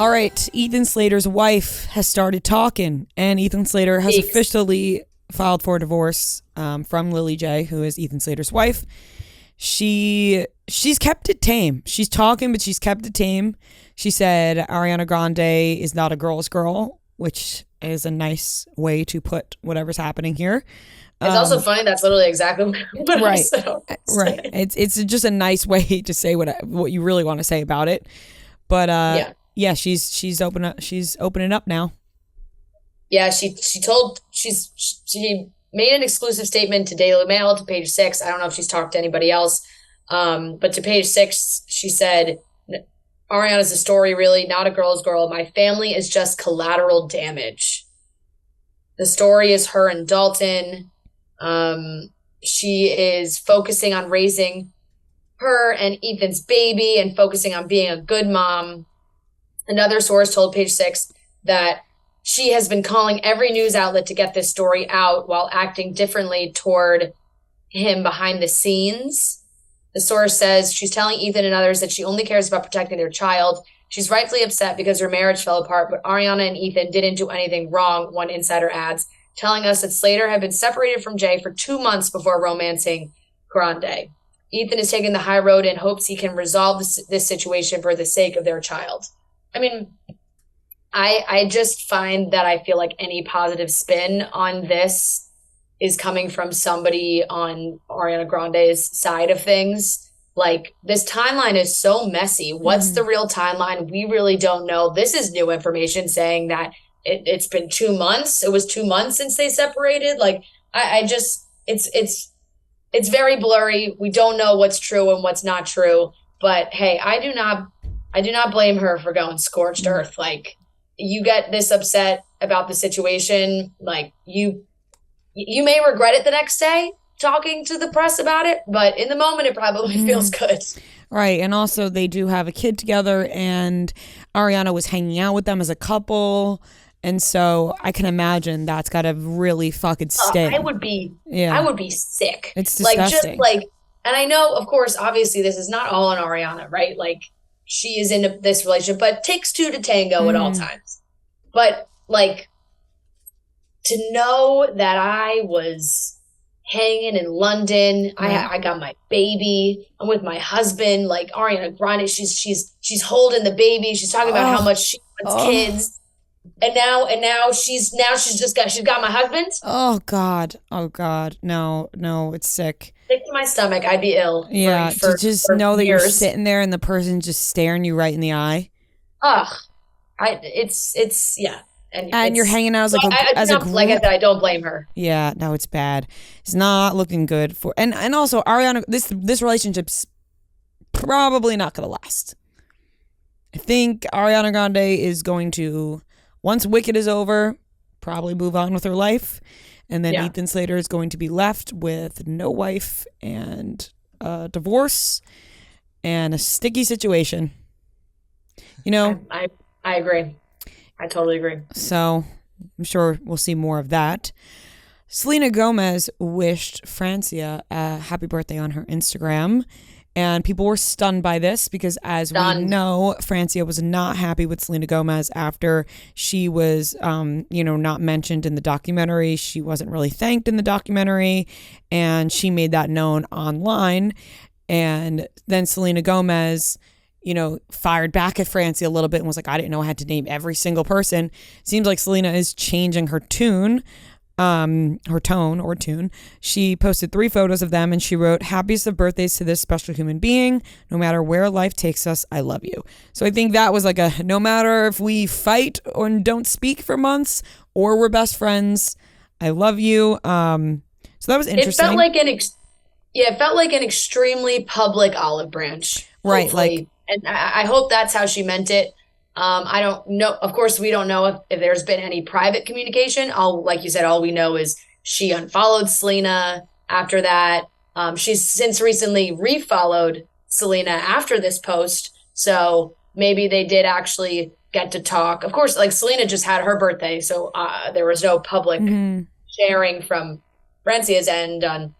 All right, Ethan Slater's wife has started talking, and Ethan Slater has officially filed for divorce from Lily J, who is Ethan Slater's wife. She's kept it tame. She's talking, but she's kept it tame. She said Ariana Grande is not a girl's girl, which is a nice way to put whatever's happening here. It's also funny. That's literally exactly what right, I said. Right. It's just a nice way to say what you really want to say about it. But yeah, she's opening up now. Yeah, she made an exclusive statement to Daily Mail, to Page 6. I don't know if she's talked to anybody else, but to Page 6, she said, Ariana's a story, really, not a girl's girl. My family is just collateral damage. The story is her and Dalton. She is focusing on raising her and Ethan's baby and focusing on being a good mom. Another source told Page 6 that she has been calling every news outlet to get this story out while acting differently toward him behind the scenes. The source says she's telling Ethan and others that she only cares about protecting their child. She's rightfully upset because her marriage fell apart, but Ariana and Ethan didn't do anything wrong, one insider adds, telling us that Slater had been separated from Jay for 2 months before romancing Grande. Ethan is taking the high road and hopes he can resolve this situation for the sake of their child. I mean, I just find that I feel like any positive spin on this is coming from somebody on Ariana Grande's side of things. Like, this timeline is so messy. What's the real timeline? We really don't know. This is new information saying that it's been 2 months. It was 2 months since they separated. Like, I just, it's very blurry. We don't know what's true and what's not true. But hey, I do not blame her for going scorched earth. Like, you get this upset about the situation, like you may regret it the next day talking to the press about it, but in the moment it probably feels good. Right. And also they do have a kid together, and Ariana was hanging out with them as a couple. And so I can imagine that's got to really fucking sting. I would be sick. It's disgusting. And I know, of course, obviously this is not all on Ariana, right? Like, she is in this relationship, but it takes two to tango at all times. But, like, to know that I was hanging in London, I got my baby, I'm with my husband, like, Ariana Grande, she's holding the baby, she's talking about how much she wants kids. And now she's got my husband. Oh God. No, it's sick. Sick to my stomach. I'd be ill. Yeah, to just know that you're sitting there and the person's just staring you right in the eye. Ugh. It's yeah. And you're hanging out as a group. Like I said, I don't blame her. Yeah, no, it's bad. It's not looking good for, and also Ariana. This relationship's probably not gonna last. I think Ariana Grande is going to, once Wicked is over, probably move on with her life, and then Ethan Slater is going to be left with no wife and a divorce and a sticky situation. You know, I agree. I totally agree. So I'm sure we'll see more of that. Selena Gomez wished Francia a happy birthday on her Instagram, and people were stunned by this because, as we know, Francia was not happy with Selena Gomez after she was, not mentioned in the documentary. She wasn't really thanked in the documentary, and she made that known online. And then Selena Gomez, fired back at Francia a little bit and was like, I didn't know I had to name every single person. Seems like Selena is changing her tune. Her tone or tune. She posted 3 photos of them and she wrote, happiest of birthdays to this special human being. No matter where life takes us, I love you. So I think that was like no matter if we fight or don't speak for months or we're best friends, I love you. So that was interesting. It felt like an extremely public olive branch. Right. Hopefully. And I hope that's how she meant it. I don't know. Of course, we don't know if there's been any private communication. Like you said, all we know is she unfollowed Selena after that. She's since recently refollowed Selena after this post. So maybe they did actually get to talk. Of course, like, Selena just had her birthday. So there was no public sharing from Francia's end on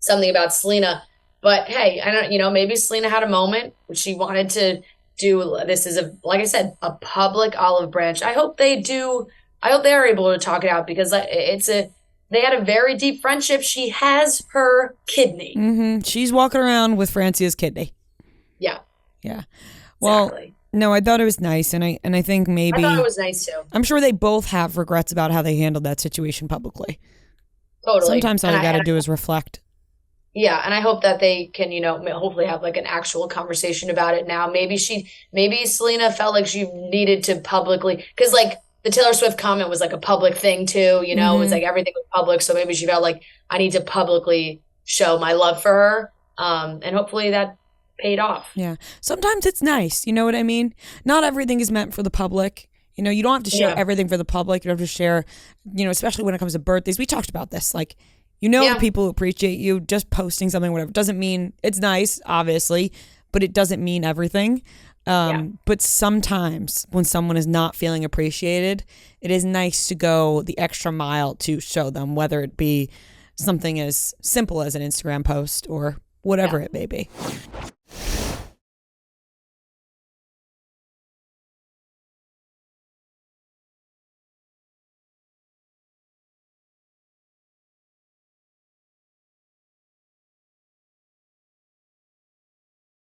something about Selena. But hey, I don't, maybe Selena had a moment. She wanted to do this is a like I said, a public olive branch. I hope they do. I hope they are able to talk it out because they had a very deep friendship. She has her kidney. Mm-hmm. She's walking around with Francia's kidney. Yeah. Yeah. Well, exactly. no, I thought it was nice, and I think maybe I thought it was nice too. I'm sure they both have regrets about how they handled that situation publicly. Totally. Sometimes all you got to do is reflect. Yeah, and I hope that they can, hopefully have like an actual conversation about it now. Maybe Selena felt like she needed to publicly, because like the Taylor Swift comment was like a public thing too, It was like everything was public, so maybe she felt like I need to publicly show my love for her, and hopefully that paid off. Yeah, sometimes it's nice, you know what I mean? Not everything is meant for the public. You don't have to share everything for the public. You don't have to share, especially when it comes to birthdays. We talked about this, like. The people who appreciate you, just posting something, whatever, doesn't mean it's nice, obviously, but it doesn't mean everything. But sometimes when someone is not feeling appreciated, it is nice to go the extra mile to show them, whether it be something as simple as an Instagram post or whatever it may be.